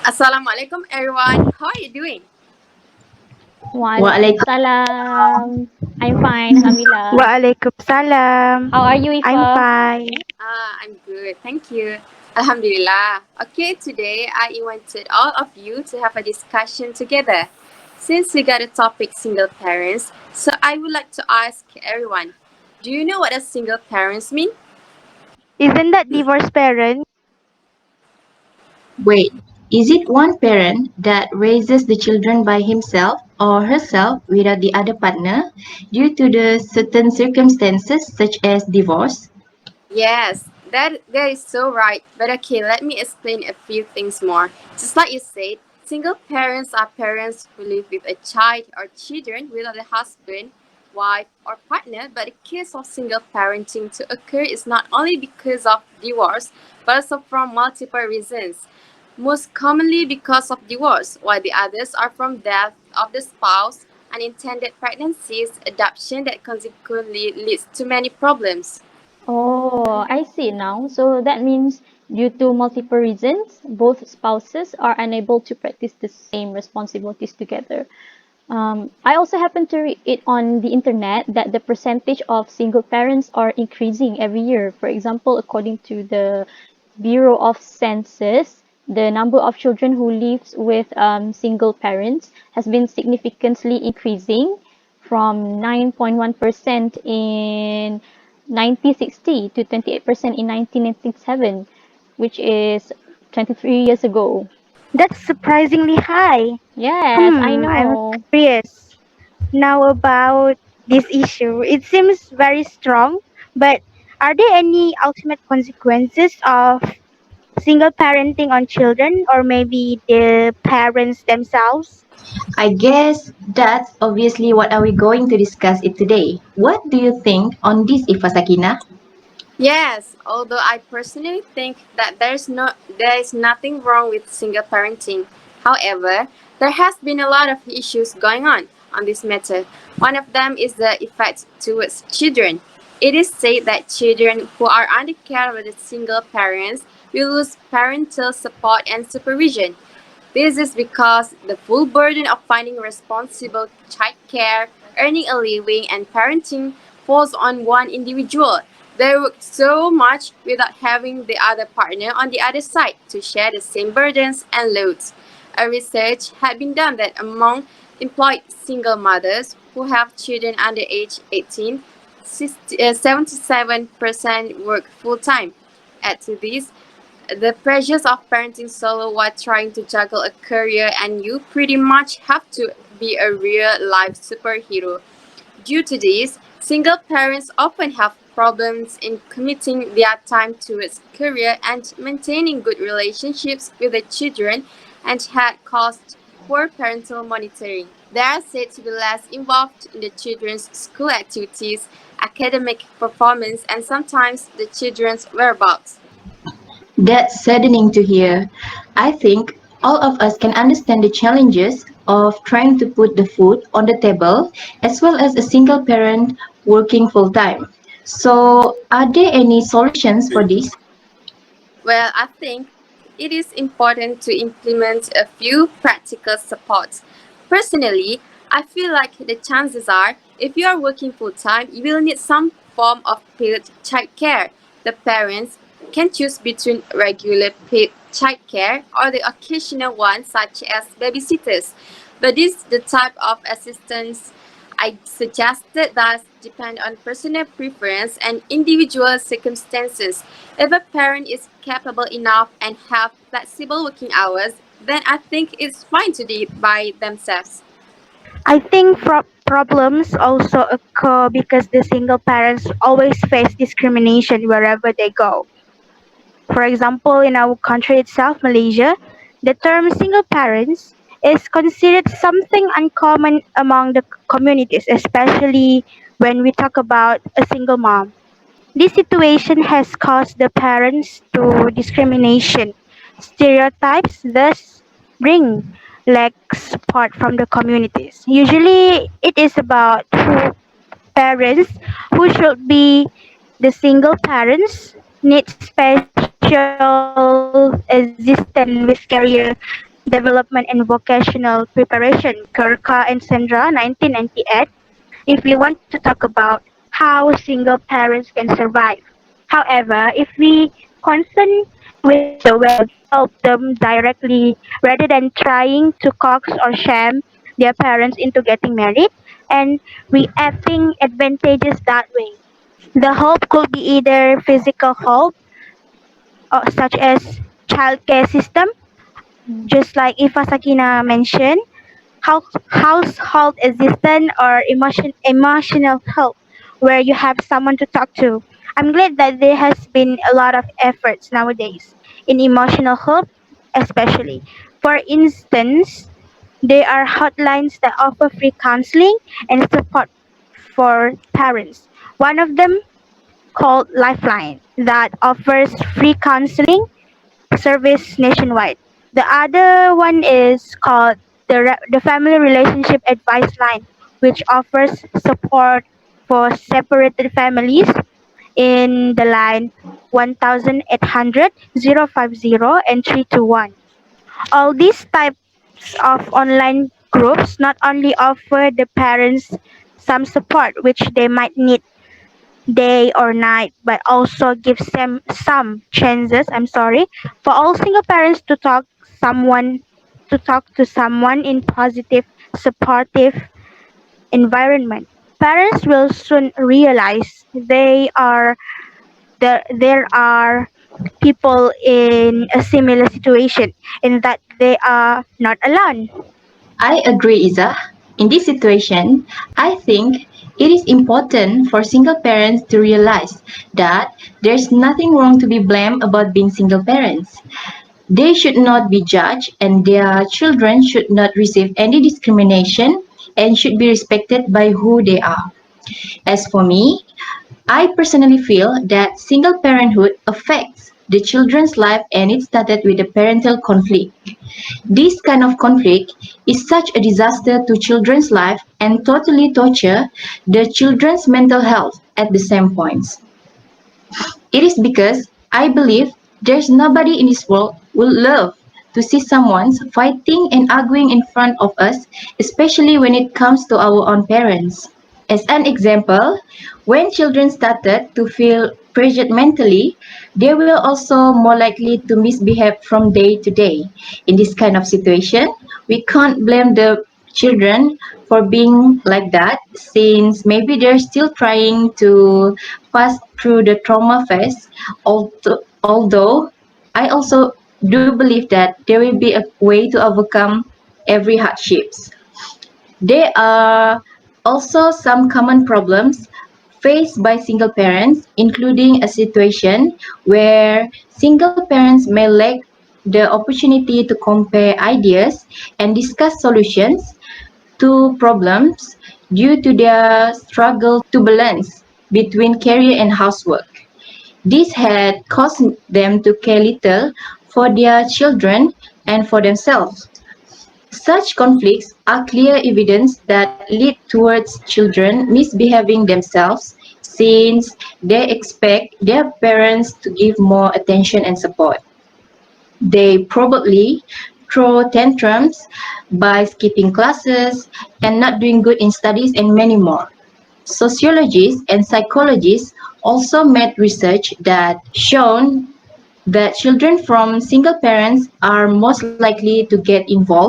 Assalamualaikum everyone. How are you doing? Waalaikum Waalaikumsalam. I'm fine, Alhamdulillah. Waalaikumsalam. How are you, I'm Iffah? fine. I'm good. Thank you. Alhamdulillah. Okay, today I invited all of you to have a discussion together. Since we got a topic single parents, so I would like to ask everyone, do you know what a single parents mean? Isn't that divorced parent? Wait, is it one parent that raises the children by himself or herself without the other partner due to the certain circumstances such as divorce? Yes, that is so right. But okay, let me explain a few things more. Just like you said, single parents are parents who live with a child or children without a husband, wife, or partner. But the case of single parenting to occur is not only because of divorce, but also from multiple reasons. Most commonly because of divorce, while the others are from death of the spouse, unintended pregnancies, adoption that consequently leads to many problems. Oh, I see now. So that means due to multiple reasons, both spouses are unable to practice the same responsibilities together. I also happen to read it on the internet that the percentage of single parents are increasing every year. For example, according to the Bureau of Census, the number of children who lives with single parents has been significantly increasing from 9.1% in 1960 to 28% in 1997, which is 23 years ago. That's surprisingly high. Yes, I I'm know. curious now about this issue. It seems very strong, but are there any ultimate consequences of single parenting on children or maybe the parents themselves? I guess that's obviously what are we going to discuss it today. What do you think on this, Ifa Sakinah? Yes, although I personally think that there is nothing wrong with single parenting. However, there has been a lot of issues going on this matter. One of them is the effect towards children. It is said that children who are under care of the single parents will lose parental support and supervision. This is because the full burden of finding responsible childcare, earning a living, and parenting falls on one individual. They work so much without having the other partner on the other side to share the same burdens and loads. A research had been done that among employed single mothers who have children under age 18, 77% work full time. Add to this the pressures of parenting solo while trying to juggle a career, and you pretty much have to be a real life superhero. Due to this, single parents often have problems in committing their time towards career and maintaining good relationships with the children, and had caused poor parental monitoring. They are said to be less involved in the children's school activities, academic performance, and sometimes the children's whereabouts. That's saddening to hear. I think all of us can understand the challenges of trying to put the food on the table as well as a single parent working full time. So, are there any solutions for this? Well, I think it is important to implement a few practical supports. Personally, I feel like the chances are if you are working full time, you will need some form of paid childcare. The parents can choose between regular paid childcare or the occasional one such as babysitters. But this the type of assistance I suggested does depend on personal preference and individual circumstances. If a parent is capable enough and have flexible working hours, then I think it's fine to do it by themselves. I think problems also occur because the single parents always face discrimination wherever they go. For example, in our country itself, Malaysia, the term single parents is considered something uncommon among the communities, especially when we talk about a single mom. This situation has caused the parents to discrimination. Stereotypes thus bring lack support from the communities. Usually, it is about who parents who should be the single parents need special assistance with career, Development and Vocational Preparation, Gurkha and Sandra, 1998, if we want to talk about how single parents can survive. However, if we concern with the way we help them directly rather than trying to coax or shame their parents into getting married and reaping advantages that way. The help could be either physical help, such as childcare system, Mm. just like Iffah Sakinah mentioned, household assistant or emotional help where you have someone to talk to. I'm glad that there has been a lot of efforts nowadays in emotional help, especially. For instance, there are hotlines that offer free counseling and support for parents. One of them called Lifeline that offers free counseling service nationwide. The other one is called the Family Relationship Advice Line, which offers support for separated families in the line 1800 050 and 321. All these types of online groups not only offer the parents some support which they might need day or night, but also gives them some chances, I'm sorry, for all single parents someone to talk to someone in positive, supportive environment. Parents will soon realize there are people in a similar situation and that they are not alone. I agree, Izzah. In this situation, I think it is important for single parents to realize that there's nothing wrong to be blamed about being single parents. They should not be judged, and their children should not receive any discrimination and should be respected by who they are. As for me, I personally feel that single parenthood affects the children's life and it started with a parental conflict. This kind of conflict is such a disaster to children's life and totally torture the children's mental health at the same points. It is because I believe there's nobody in this world would love to see someone fighting and arguing in front of us, especially when it comes to our own parents. As an example, when children started to feel pressured mentally, they will also more likely to misbehave from day to day. In this kind of situation, we can't blame the children for being like that since maybe they're still trying to pass through the trauma phase. Although I also do believe that there will be a way to overcome every hardships. There are also some common problems faced by single parents, including a situation where single parents may lack the opportunity to compare ideas and discuss solutions to problems due to their struggle to balance between career and housework. This had caused them to care little for their children and for themselves. Such conflicts are clear evidence that lead towards children misbehaving themselves since they expect their parents to give more attention and support. They probably throw tantrums by skipping classes and not doing good in studies and many more. Sociologists and psychologists also made research that shown that children from single parents are most likely to get involved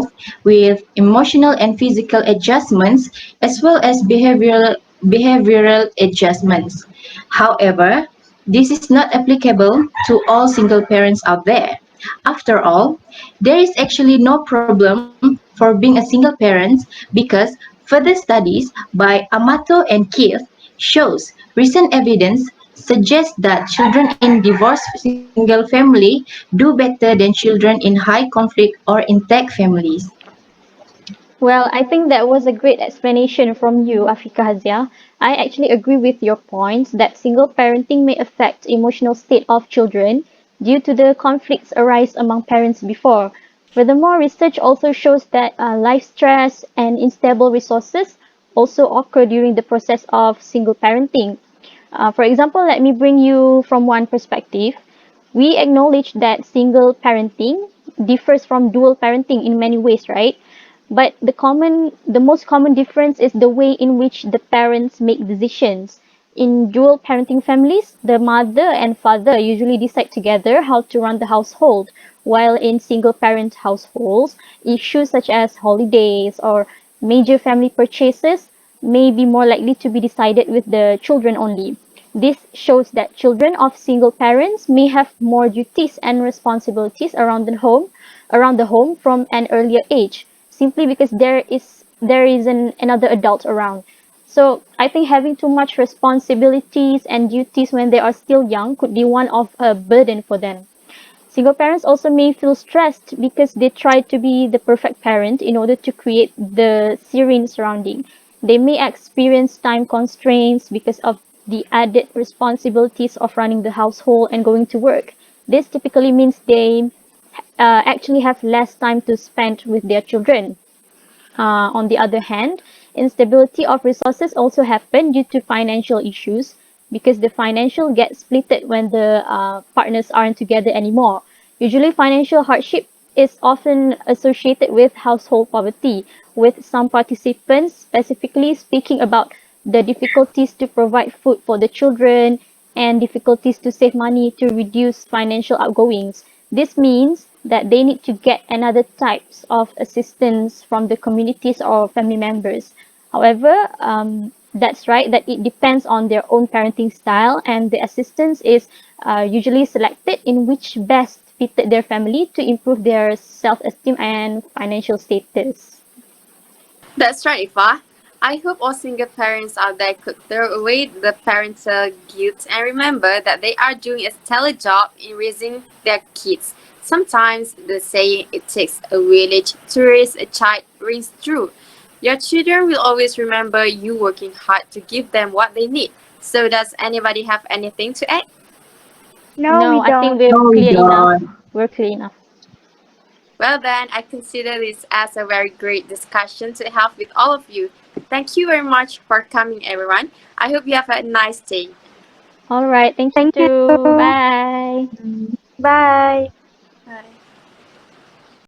with emotional and physical adjustments as well as behavioral adjustments. However, this is not applicable to all single parents out there. After all, there is actually no problem for being a single parent because further studies by Amato and Keith shows recent evidence suggests that children in divorced single family do better than children in high conflict or intact families. Well, I think that was a great explanation from you, Afika Hazia. I actually agree with your points that single parenting may affect emotional state of children due to the conflicts arise among parents before. Furthermore, research also shows that life stress and unstable resources also occur during the process of single parenting. For example, let me bring you from one perspective. We acknowledge that single parenting differs from dual parenting in many ways, right? But the most common difference is the way in which the parents make decisions. In dual parenting families, the mother and father usually decide together how to run the household, while in single parent households, issues such as holidays or major family purchases may be more likely to be decided with the children only. This shows that children of single parents may have more duties and responsibilities around the home from an earlier age, simply because there is another adult around. So I think having too much responsibilities and duties when they are still young could be one of a burden for them. Single parents also may feel stressed because they try to be the perfect parent in order to create the serene surrounding. They may experience time constraints because of the added responsibilities of running the household and going to work. This typically means they actually have less time to spend with their children. On the other hand, instability of resources also happen due to financial issues because the financial gets splitted when the partners aren't together anymore. Usually, financial hardship is often associated with household poverty, with some participants specifically speaking about the difficulties to provide food for the children and difficulties to save money to reduce financial outgoings. This means that they need to get another types of assistance from the communities or family members. However, that's right that it depends on their own parenting style, and the assistance is usually selected in which best fitted their family to improve their self-esteem and financial status. That's right, Iffah. I hope all single parents out there could throw away the parental guilt and remember that they are doing a stellar job in raising their kids. Sometimes the saying it takes a village to raise a child rings true. Your children will always remember you working hard to give them what they need. So, does anybody have anything to add? No, No, we I think don't. we're No, we clear enough. don't. We're clear enough. Well, then, I consider this as a very great discussion to have with all of you. Thank you very much for coming, everyone. I hope you have a nice day. All right, thank you Thank too. you. Bye. Bye.